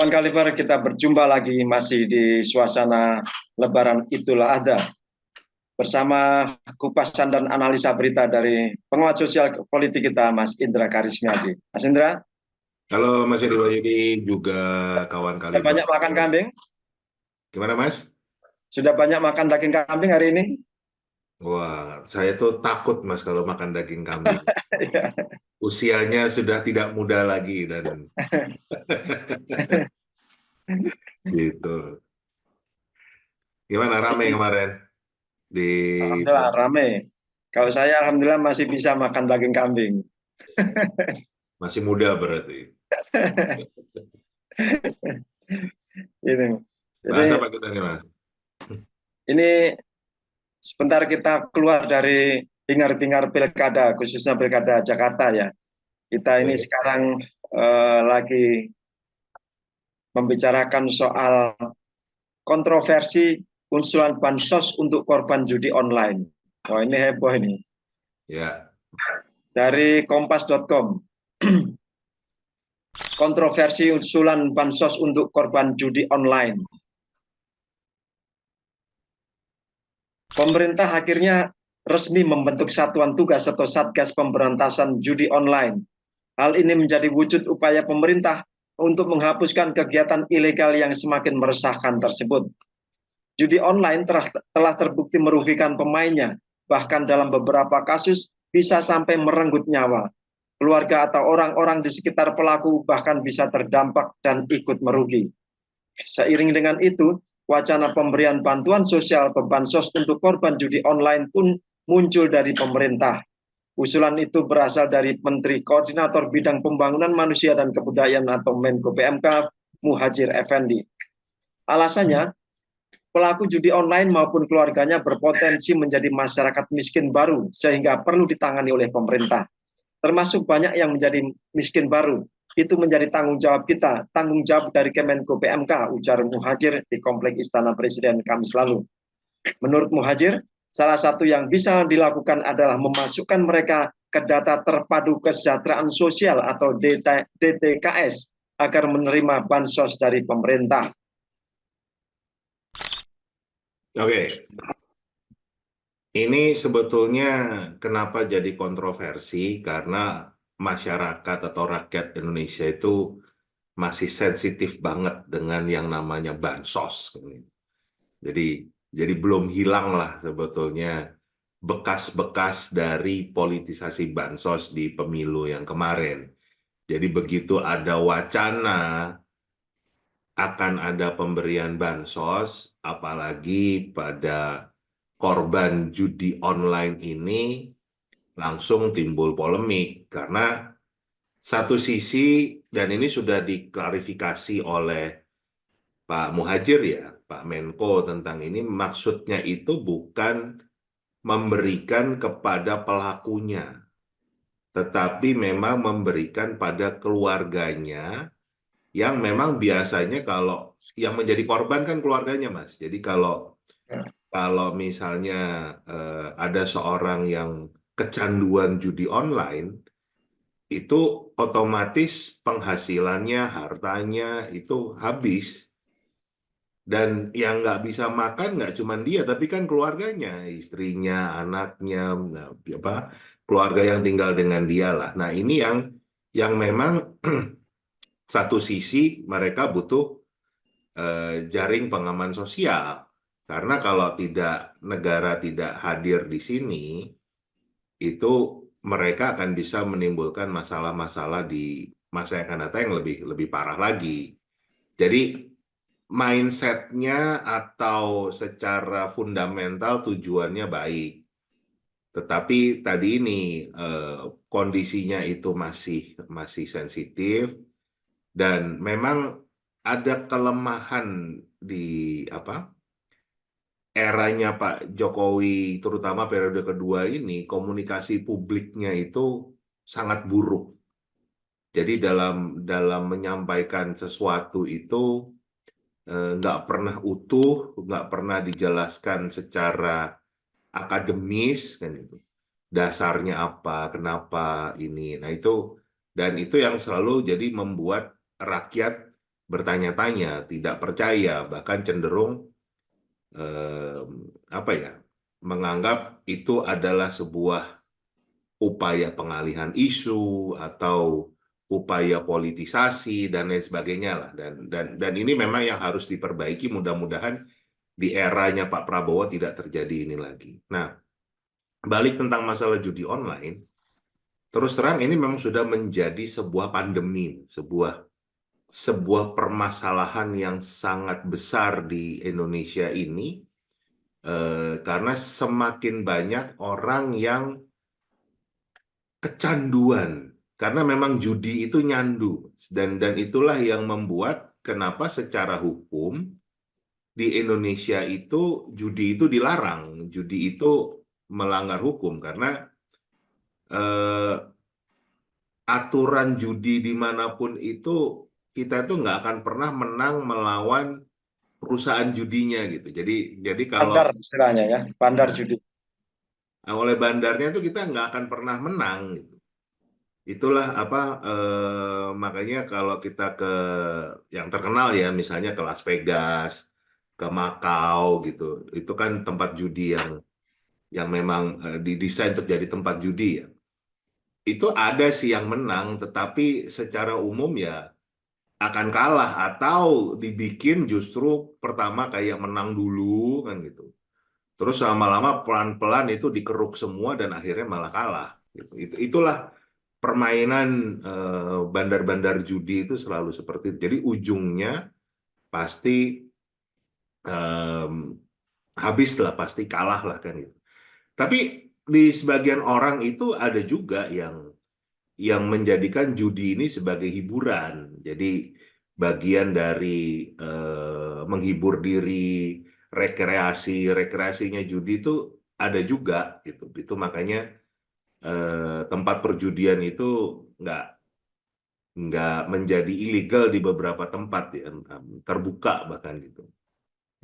Kawan Kaliber, kita berjumpa lagi masih di suasana Lebaran Idul Adha bersama kupasan dan analisa berita dari pengamat sosial politik kita, Mas Indra Karismiaji. Mas Indra, Halo Mas Edi Wahyudi, juga kawan sudah Kaliber. banyak makan kambing? Gimana Mas? Sudah banyak makan daging kambing hari ini? Wah, saya tuh takut Mas kalau makan daging kambing. Usianya sudah tidak muda lagi dan gitu. Gimana rame kemarin di Alhamdulillah rame. Kalau saya alhamdulillah masih bisa makan daging kambing. masih muda berarti. Ini. Jadi Bahasa apa kita nih Mas? ini sebentar kita keluar dari bingar-bingar pilkada, khususnya pilkada Jakarta ya. Kita ini Baik. sekarang lagi membicarakan soal kontroversi usulan bansos untuk korban judi online. Oh, ini heboh ini. Ya, Dari kompas.com. Kontroversi usulan bansos untuk korban judi online. Pemerintah akhirnya resmi membentuk satuan tugas atau Satgas Pemberantasan Judi Online. Hal ini menjadi wujud upaya pemerintah untuk menghapuskan kegiatan ilegal yang semakin meresahkan tersebut. Judi online telah terbukti merugikan pemainnya, bahkan dalam beberapa kasus bisa sampai merenggut nyawa. Keluarga atau orang-orang di sekitar pelaku bahkan bisa terdampak dan ikut merugi. Seiring dengan itu, wacana pemberian bantuan sosial atau bansos untuk korban judi online pun muncul dari pemerintah. Usulan itu berasal dari Menteri Koordinator Bidang Pembangunan Manusia dan Kebudayaan atau Menko PMK Muhadjir Effendi. Alasannya, pelaku judi online maupun keluarganya berpotensi menjadi masyarakat miskin baru sehingga perlu ditangani oleh pemerintah. Termasuk banyak yang menjadi miskin baru. Itu menjadi tanggung jawab kita, tanggung jawab dari Kemenko PMK, ujar Muhadjir di Komplek Istana Presiden Kamis lalu. Menurut Muhadjir, salah satu yang bisa dilakukan adalah memasukkan mereka ke data terpadu kesejahteraan sosial atau DTKS agar menerima bansos dari pemerintah. oke. Ini sebetulnya kenapa jadi kontroversi karena masyarakat atau rakyat Indonesia itu masih sensitif banget dengan yang namanya bansos. Jadi belum hilang lah sebetulnya bekas-bekas dari politisasi bansos di pemilu yang kemarin. Jadi begitu ada wacana akan ada pemberian bansos, apalagi pada korban judi online ini langsung timbul polemik karena satu sisi, dan ini sudah diklarifikasi oleh Pak Muhadjir ya, Pak Menko tentang ini, maksudnya itu bukan memberikan kepada pelakunya, tetapi memang memberikan pada keluarganya yang memang biasanya kalau yang menjadi korban kan keluarganya, Mas. Jadi kalau misalnya ada seorang yang kecanduan judi online, itu otomatis penghasilannya, hartanya itu habis. Dan yang nggak bisa makan nggak cuma dia, tapi kan keluarganya, istrinya, anaknya, apa, keluarga yang tinggal dengan dia lah. Nah ini yang memang satu sisi mereka butuh jaring pengaman sosial. Karena kalau negara tidak hadir di sini, itu mereka akan bisa menimbulkan masalah-masalah di masa yang akan datang yang lebih parah lagi. Jadi mindsetnya atau secara fundamental tujuannya baik, tetapi tadi ini kondisinya itu masih sensitif dan memang ada kelemahan di apa eranya Pak Jokowi, terutama periode kedua ini, komunikasi publiknya itu sangat buruk. Jadi dalam menyampaikan sesuatu itu nggak pernah utuh, nggak pernah dijelaskan secara akademis, kan itu. Dasarnya apa, kenapa ini. Nah itu, dan itu yang selalu jadi membuat rakyat bertanya-tanya, tidak percaya, bahkan cenderung apa ya, menganggap itu adalah sebuah upaya pengalihan isu atau upaya politisasi dan lain sebagainya lah. Dan ini memang yang harus diperbaiki, mudah-mudahan di eranya Pak Prabowo tidak terjadi ini lagi. Nah, balik tentang masalah judi online, terus terang ini memang sudah menjadi sebuah pandemi, sebuah permasalahan yang sangat besar di Indonesia ini, karena semakin banyak orang yang kecanduan, karena memang judi itu nyandu, dan itulah yang membuat kenapa secara hukum di Indonesia itu judi itu dilarang, judi itu melanggar hukum karena eh, aturan judi dimanapun itu kita tuh nggak akan pernah menang melawan perusahaan judinya gitu. Jadi kalau Bandar istilahnya ya, bandar nah, judi. oleh bandarnya tuh kita nggak akan pernah menang gitu. Itulah apa makanya kalau kita ke yang terkenal ya, misalnya ke Las Vegas, ke Macau gitu, itu kan tempat judi yang memang didesain untuk jadi tempat judi ya. Itu ada sih yang menang, tetapi secara umum ya akan kalah atau dibikin justru pertama kayak menang dulu kan gitu. Terus lama-lama pelan-pelan itu dikeruk semua dan akhirnya malah kalah. Gitu. Itulah permainan bandar-bandar judi itu selalu seperti itu. Jadi ujungnya pasti em, habis lah, pasti kalah lah kan gitu. Tapi di sebagian orang itu ada juga yang menjadikan judi ini sebagai hiburan. Jadi bagian dari menghibur diri, rekreasinya judi itu ada juga gitu. Itu makanya tempat perjudian itu nggak nggak menjadi ilegal di beberapa tempat ya, terbuka bahkan gitu.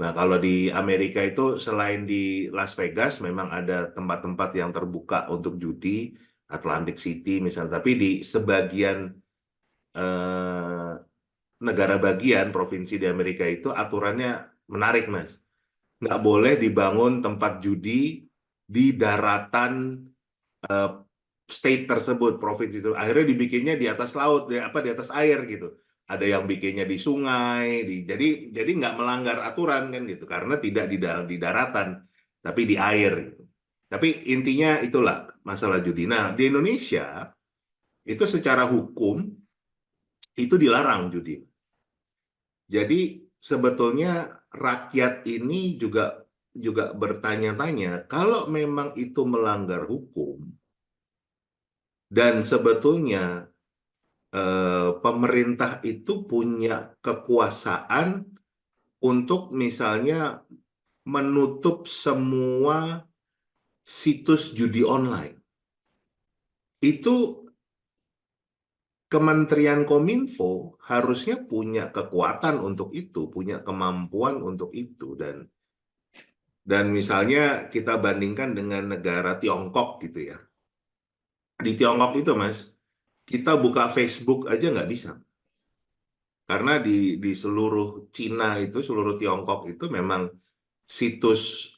Nah, kalau di Amerika itu selain di Las Vegas memang ada tempat-tempat yang terbuka untuk judi, Atlantic City misalnya, tapi di sebagian eh, negara bagian provinsi di Amerika itu aturannya menarik, Mas. Nggak boleh dibangun tempat judi di daratan eh, state tersebut, provinsi itu. Akhirnya dibikinnya di atas laut, di atas air gitu. Ada yang bikinnya di sungai, jadi nggak melanggar aturan kan gitu, karena tidak di daratan, tapi di air gitu. Tapi intinya itulah masalah judi. Nah, di Indonesia itu secara hukum itu dilarang judi. Jadi sebetulnya rakyat ini juga juga bertanya-tanya, kalau memang itu melanggar hukum dan sebetulnya pemerintah itu punya kekuasaan untuk misalnya menutup semua situs judi online. Itu Kementerian Kominfo harusnya punya kekuatan untuk itu, punya kemampuan untuk itu. Dan misalnya kita bandingkan dengan negara Tiongkok gitu ya. Di Tiongkok itu, Mas, kita buka Facebook aja nggak bisa. Karena di seluruh Cina itu, seluruh Tiongkok itu memang situs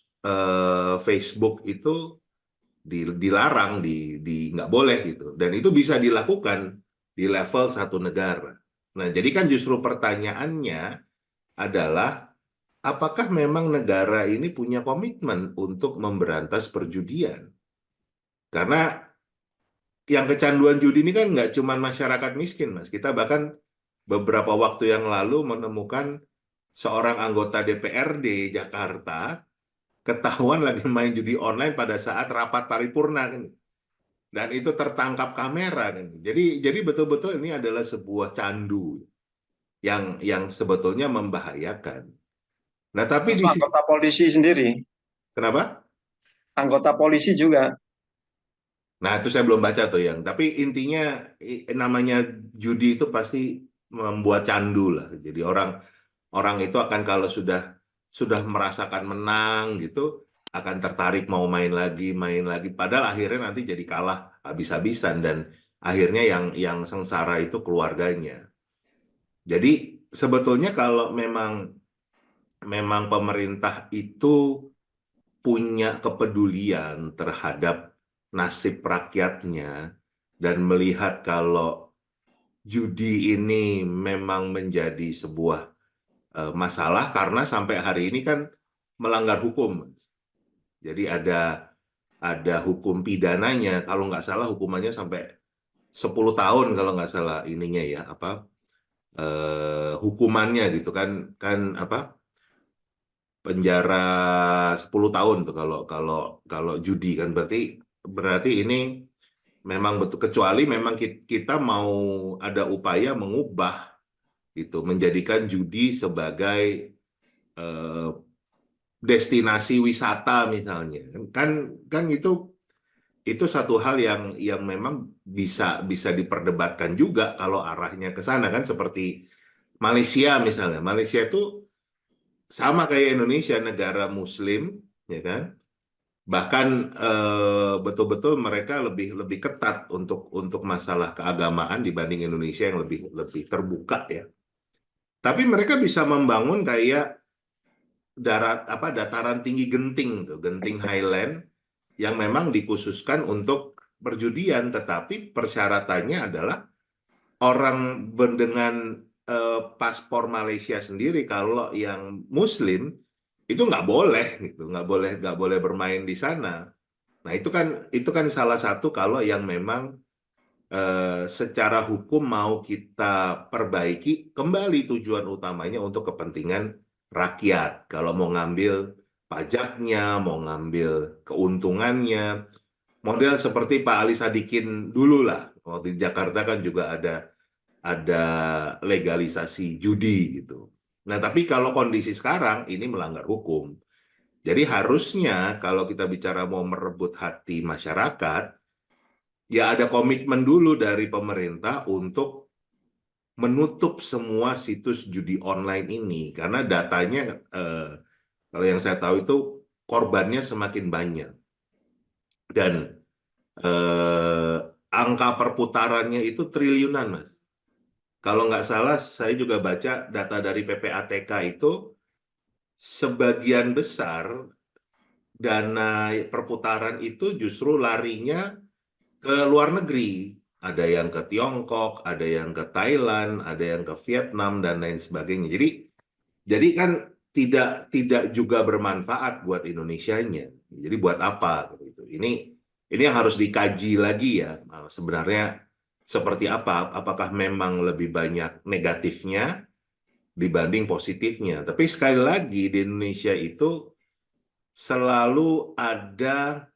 Facebook itu dilarang, nggak boleh gitu. Dan itu bisa dilakukan di level satu negara. Nah, jadi kan justru pertanyaannya adalah apakah memang negara ini punya komitmen untuk memberantas perjudian? Karena yang kecanduan judi ini kan nggak cuma masyarakat miskin, Mas. Kita bahkan beberapa waktu yang lalu menemukan seorang anggota DPRD Jakarta ketahuan lagi main judi online pada saat rapat paripurna kan. Dan itu tertangkap kamera kan. Jadi betul-betul ini adalah sebuah candu yang sebetulnya membahayakan. Nah, tapi Termasuk di sisi anggota polisi sendiri, kenapa? anggota polisi juga. Nah, itu saya belum baca tuh yang. Tapi intinya namanya judi itu pasti membuat candu lah. Jadi orang orang itu akan kalau sudah merasakan menang gitu akan tertarik mau main lagi. Padahal akhirnya nanti jadi kalah habis-habisan dan akhirnya yang sengsara itu keluarganya. Jadi sebetulnya kalau memang pemerintah itu punya kepedulian terhadap nasib rakyatnya dan melihat kalau judi ini memang menjadi sebuah masalah karena sampai hari ini kan melanggar hukum. Jadi ada hukum pidananya, kalau nggak salah hukumannya sampai 10 tahun kalau nggak salah ininya ya apa hukumannya gitu kan kan apa penjara 10 tahun tuh kalau kalau kalau judi kan berarti ini memang betul kecuali memang kita mau ada upaya mengubah gitu menjadikan judi sebagai eh, destinasi wisata misalnya kan kan itu satu hal yang memang bisa bisa diperdebatkan juga kalau arahnya ke sana kan seperti Malaysia misalnya Malaysia itu sama kayak Indonesia negara Muslim ya kan bahkan betul-betul mereka lebih lebih ketat untuk masalah keagamaan dibanding Indonesia yang lebih lebih terbuka ya tapi mereka bisa membangun kayak dataran tinggi Genting tuh Genting Highland yang memang dikhususkan untuk perjudian tetapi persyaratannya adalah orang dengan paspor Malaysia sendiri kalau yang Muslim itu nggak boleh gitu nggak boleh bermain di sana. Nah itu kan salah satu kalau yang memang secara hukum mau kita perbaiki kembali tujuan utamanya untuk kepentingan rakyat. Kalau mau ngambil pajaknya, mau ngambil keuntungannya, model seperti Pak Ali Sadikin dulu lah. Waktu di Jakarta kan juga ada legalisasi judi gitu. Nah, tapi kalau kondisi sekarang ini melanggar hukum. Jadi harusnya kalau kita bicara mau merebut hati masyarakat, ya ada komitmen dulu dari pemerintah untuk menutup semua situs judi online ini karena datanya kalau yang saya tahu itu korbannya semakin banyak dan eh, angka perputarannya itu triliunan, Mas. Kalau nggak salah, saya juga baca data dari PPATK itu sebagian besar dana perputaran itu justru larinya ke luar negeri. Ada yang ke Tiongkok, ada yang ke Thailand, ada yang ke Vietnam dan lain sebagainya. Jadi kan tidak tidak juga bermanfaat buat Indonesianya. Jadi buat apa gitu. Ini yang harus dikaji lagi ya. Sebenarnya seperti apa? Apakah memang lebih banyak negatifnya dibanding positifnya? Tapi sekali lagi di Indonesia itu selalu ada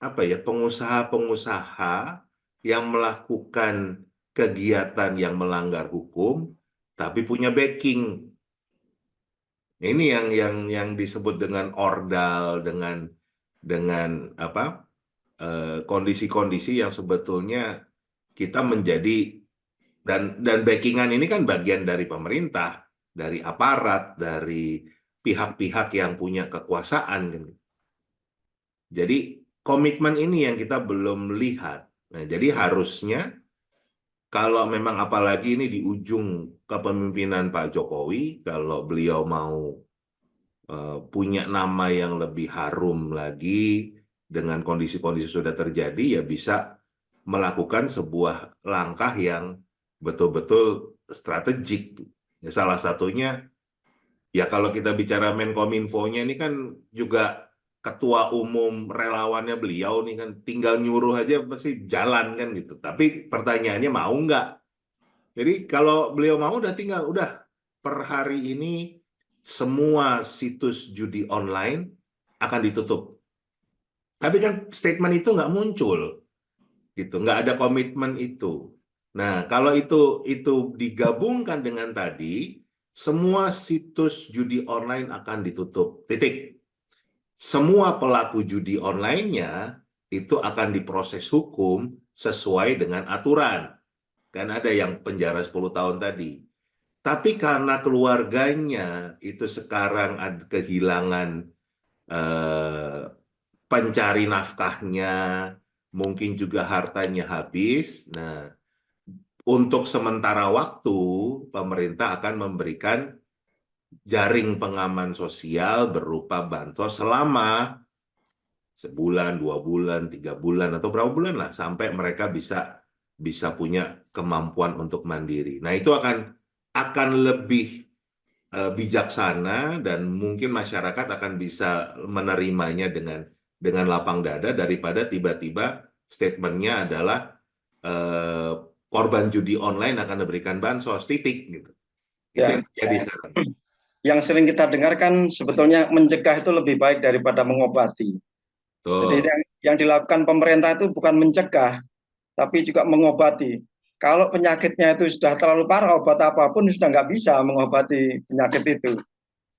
apa ya pengusaha-pengusaha yang melakukan kegiatan yang melanggar hukum tapi punya backing. Ini yang disebut dengan ordal dengan apa kondisi-kondisi yang sebetulnya kita menjadi dan backingan ini kan bagian dari pemerintah, dari aparat, dari pihak-pihak yang punya kekuasaan kan. Jadi komitmen ini yang kita belum lihat. Nah, jadi harusnya kalau memang apalagi ini di ujung kepemimpinan Pak Jokowi, kalau beliau mau punya nama yang lebih harum lagi dengan kondisi-kondisi sudah terjadi, ya bisa melakukan sebuah langkah yang betul-betul strategik. Ya, salah satunya, ya kalau kita bicara Menkominfo-nya ini kan juga ketua umum relawannya beliau nih kan tinggal nyuruh aja pasti jalan kan gitu. Tapi pertanyaannya mau nggak? Jadi kalau beliau mau udah per hari ini semua situs judi online akan ditutup. Tapi kan statement itu nggak muncul, gitu, nggak ada komitmen itu. Nah, kalau itu digabungkan dengan tadi, semua situs judi online akan ditutup. Titik. Semua pelaku judi online-nya itu akan diproses hukum sesuai dengan aturan. Kan ada yang penjara 10 tahun tadi. Tapi karena keluarganya itu sekarang ada kehilangan eh, pencari nafkahnya, mungkin juga hartanya habis. Nah, untuk sementara waktu pemerintah akan memberikan jaring pengaman sosial berupa bansos selama sebulan, 2 bulan, 3 bulan, atau berapa bulan lah, sampai mereka bisa bisa punya kemampuan untuk mandiri. Nah, itu akan lebih bijaksana, dan mungkin masyarakat akan bisa menerimanya dengan lapang dada daripada tiba-tiba statementnya adalah eh, korban judi online akan diberikan bansos titik gitu. Itu Ya, yang terjadi sekarang. yang sering kita dengarkan sebetulnya mencegah itu lebih baik daripada mengobati. Jadi Tuh. yang dilakukan pemerintah itu bukan mencegah, tapi juga mengobati. Kalau penyakitnya itu sudah terlalu parah, obat apapun sudah nggak bisa mengobati penyakit itu.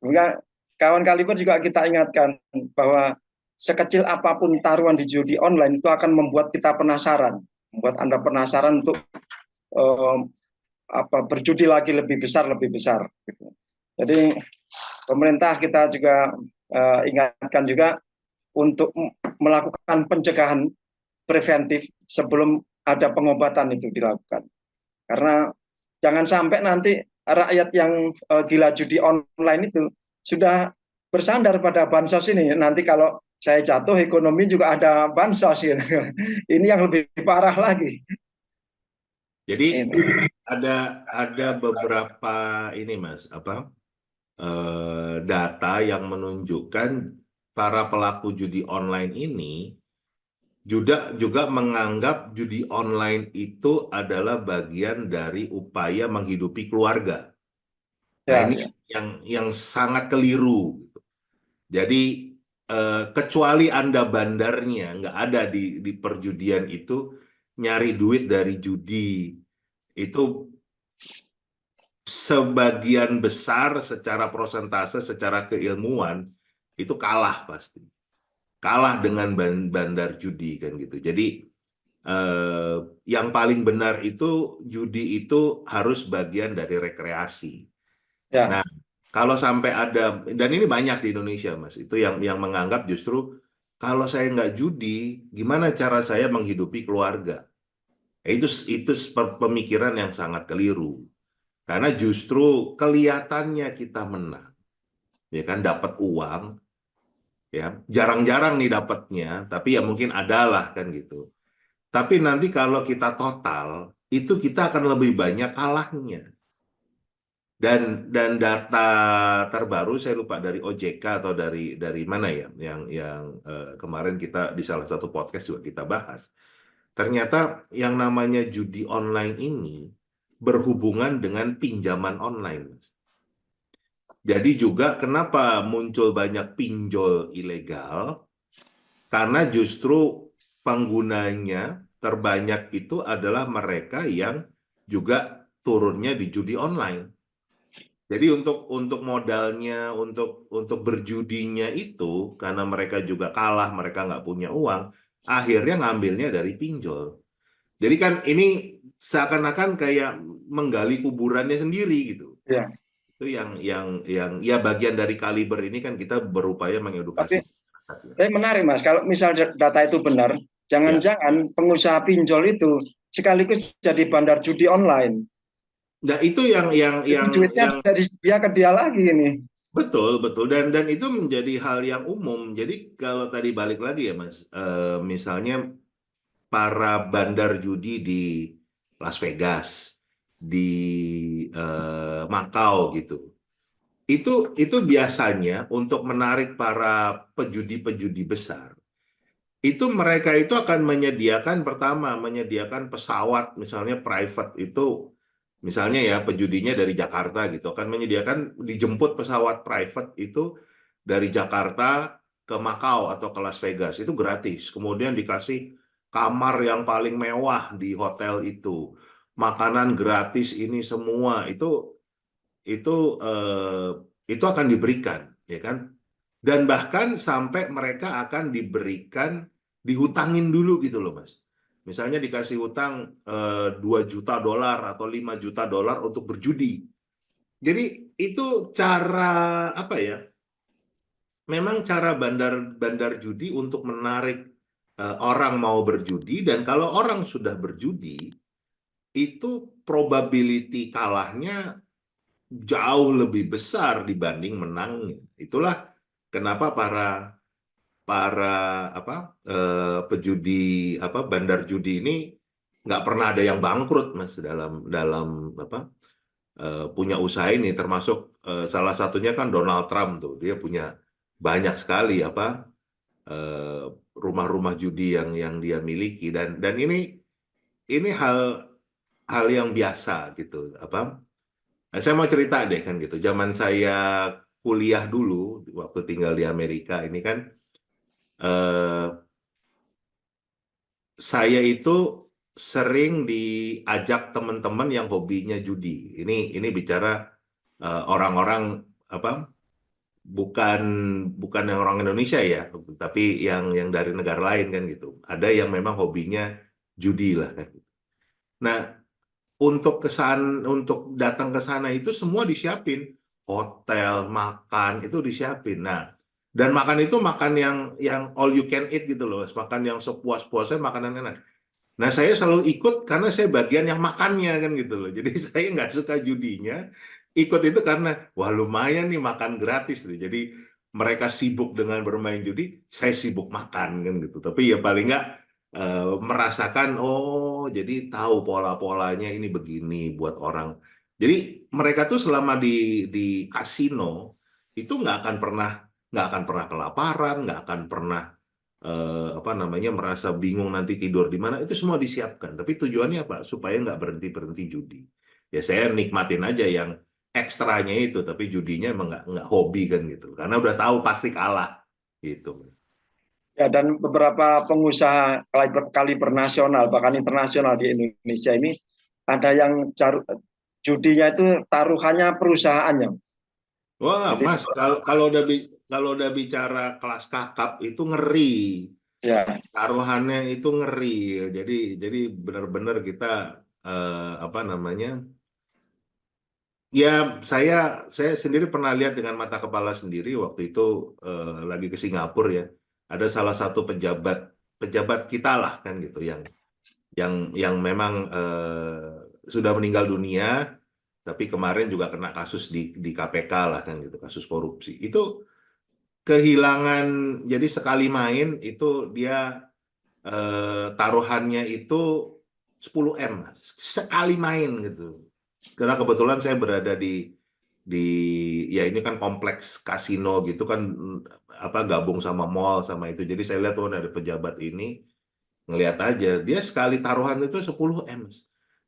Sehingga kawan Kaliber juga kita ingatkan bahwa sekecil apapun taruhan di judi online itu akan membuat kita penasaran, membuat Anda penasaran untuk eh, berjudi lagi lebih besar, lebih besar. Gitu. Jadi pemerintah kita juga ingatkan juga untuk melakukan pencegahan preventif sebelum ada pengobatan itu dilakukan. Karena jangan sampai nanti rakyat yang gila judi online itu sudah bersandar pada bansos ini. Nanti kalau saya jatuh ekonomi juga ada bansos gitu. Ini yang lebih parah lagi. Jadi Itu. ada beberapa ini Mas, data yang menunjukkan para pelaku judi online ini juga menganggap judi online itu adalah bagian dari upaya menghidupi keluarga. Nah, Ya, ini ya, yang sangat keliru. Jadi kecuali Anda bandarnya nggak ada di perjudian itu, nyari duit dari judi itu sebagian besar secara prosentase, secara keilmuan itu kalah pasti. Kalah dengan bandar judi kan gitu. Jadi eh, yang paling benar itu judi itu harus bagian dari rekreasi. ya, Nah, kalau sampai ada, dan ini banyak di Indonesia, Mas, itu yang menganggap justru kalau saya nggak judi, gimana cara saya menghidupi keluarga? Itu pemikiran yang sangat keliru. Karena justru kelihatannya kita menang, ya kan, dapat uang, ya jarang-jarang nih dapatnya, tapi ya mungkin adalah kan gitu. Tapi nanti kalau kita total, itu kita akan lebih banyak kalahnya. Dan data terbaru saya lupa dari OJK atau dari mana ya, yang kemarin kita di salah satu podcast juga kita bahas. Ternyata yang namanya judi online ini berhubungan dengan pinjaman online, Mas. Jadi juga kenapa muncul banyak pinjol ilegal? Karena justru penggunanya terbanyak itu adalah mereka yang juga turunnya di judi online. Jadi untuk modalnya, untuk berjudinya itu, karena mereka juga kalah, mereka nggak punya uang, akhirnya ngambilnya dari pinjol. Jadi kan ini seakan-akan kayak menggali kuburannya sendiri gitu. ya. Itu yang ya bagian dari kaliber ini kan kita berupaya mengedukasi Tapi masyarakat ya. menarik Mas, kalau misal data itu benar, Ya. jangan-jangan pengusaha pinjol itu sekaligus jadi bandar judi online. Nah, itu Jadi duitnya yang dari dia ke dia lagi ini. betul, betul, dan itu menjadi hal yang umum. Jadi kalau tadi balik lagi ya Mas, misalnya para bandar judi di Las Vegas, di Macau gitu. Itu biasanya untuk menarik para pejudi-pejudi besar. Itu mereka itu akan menyediakan, pertama menyediakan pesawat misalnya private itu, misalnya ya pejudinya dari Jakarta gitu, akan menyediakan dijemput pesawat private itu dari Jakarta ke Macau atau ke Las Vegas itu gratis. Kemudian dikasih kamar yang paling mewah di hotel itu, makanan gratis, ini semua itu eh, itu akan diberikan, ya kan? Dan bahkan sampai mereka akan diberikan, dihutangin dulu gitu loh, Mas. Misalnya dikasih hutang 2 juta dolar atau 5 juta dolar untuk berjudi. Jadi itu cara apa ya? Memang cara bandar judi untuk menarik orang mau berjudi, dan kalau orang sudah berjudi, itu probability kalahnya jauh lebih besar dibanding menangnya. Itulah kenapa para para pejudi bandar judi ini nggak pernah ada yang bangkrut, Mas, dalam dalam punya usaha ini, termasuk salah satunya kan Donald Trump tuh, dia punya banyak sekali eh, rumah-rumah judi yang dia miliki, dan ini hal hal yang biasa gitu. Saya mau cerita deh kan gitu. Zaman saya kuliah dulu waktu tinggal di Amerika ini kan, eh, saya itu sering diajak teman-teman yang hobinya judi. Ini bicara orang-orang apa bukan bukan yang orang Indonesia ya, tapi yang dari negara lain kan gitu. Ada yang memang hobinya judi lah kan. Nah, untuk datang ke sana itu semua disiapin, hotel, makan itu disiapin. Nah, dan makan itu makan yang all you can eat gitu loh, makan yang sepuas-puasnya, makanan enak. Nah, saya selalu ikut karena saya bagian yang makannya kan gitu loh. Jadi saya nggak suka judinya, ikut itu karena wah lumayan nih makan gratis nih. Jadi mereka sibuk dengan bermain judi, saya sibuk makan kan gitu. Tapi ya paling nggak merasakan, oh jadi tahu pola-polanya ini begini buat orang. Jadi mereka tuh selama di kasino itu nggak akan pernah kelaparan, nggak akan pernah merasa bingung nanti tidur di mana, itu semua disiapkan. Tapi tujuannya apa? Supaya nggak berhenti berhenti judi. Ya saya nikmatin aja yang ekstranya itu, tapi judinya emang nggak hobi kan gitu, karena udah tahu pasti kalah gitu. Ya, dan beberapa pengusaha kaliber nasional bahkan internasional di Indonesia ini ada yang judinya itu taruhannya perusahaannya. Wah, Jadi Mas, kalau udah bicara kelas kakap itu ngeri. ya, Taruhannya itu ngeri ya. Jadi benar-benar kita apa namanya? Ya, saya sendiri pernah lihat dengan mata kepala sendiri waktu itu, lagi ke Singapura ya. Ada salah satu pejabat pejabat kita lah kan gitu yang memang sudah meninggal dunia, tapi kemarin juga kena kasus di KPK lah kan gitu, kasus korupsi. Itu kehilangan, jadi sekali main itu dia taruhannya itu 10 M sekali main gitu. Karena kebetulan saya berada di ya ini kan kompleks kasino gitu kan, gabung sama mall sama itu. Jadi saya lihat tuh ada pejabat ini, ngelihat aja dia sekali taruhan itu 10 M.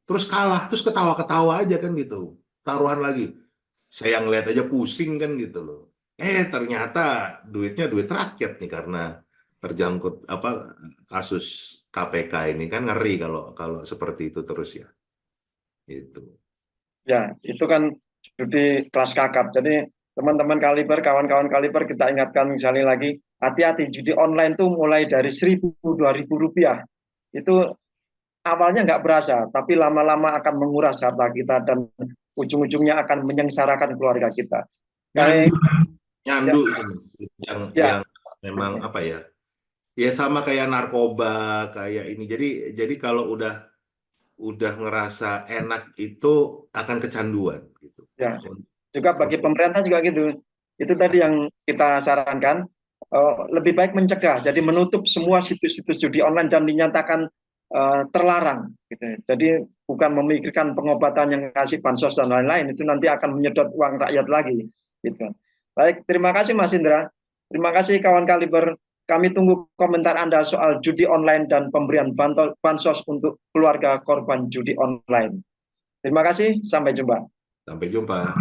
Terus kalah, terus ketawa-ketawa aja kan gitu. Taruhan lagi. Saya ngelihat aja pusing kan gitu loh. Ternyata duitnya duit rakyat nih, karena terjangkut kasus KPK ini kan ngeri kalau kalau seperti itu terus ya. Itu. ya itu kan judi kelas kakap. Jadi teman-teman kaliber, kawan-kawan kaliber, kita ingatkan sekali lagi, hati-hati judi online tuh mulai dari 1.000, 2.000 rupiah. Itu awalnya nggak berasa, tapi lama-lama akan menguras harta kita dan ujung-ujungnya akan menyengsarakan keluarga kita. Nyandu, Kayak ya, nyandu itu yang ya, memang apa ya? Ya sama kayak narkoba, kayak ini. Jadi kalau udah ngerasa enak itu akan kecanduan gitu. ya. Juga bagi pemerintah juga gitu. Itu tadi yang kita sarankan, lebih baik mencegah, jadi menutup semua situs-situs judi online dan dinyatakan terlarang. Gitu. Jadi bukan memikirkan pengobatan yang kasih bansos dan lain-lain, itu nanti akan menyedot uang rakyat lagi. Gitu. Baik, terima kasih Mas Indra. Terima kasih kawan kaliber. Kami tunggu komentar Anda soal judi online dan pemberian bansos untuk keluarga korban judi online. Terima kasih, sampai jumpa. Sampai jumpa.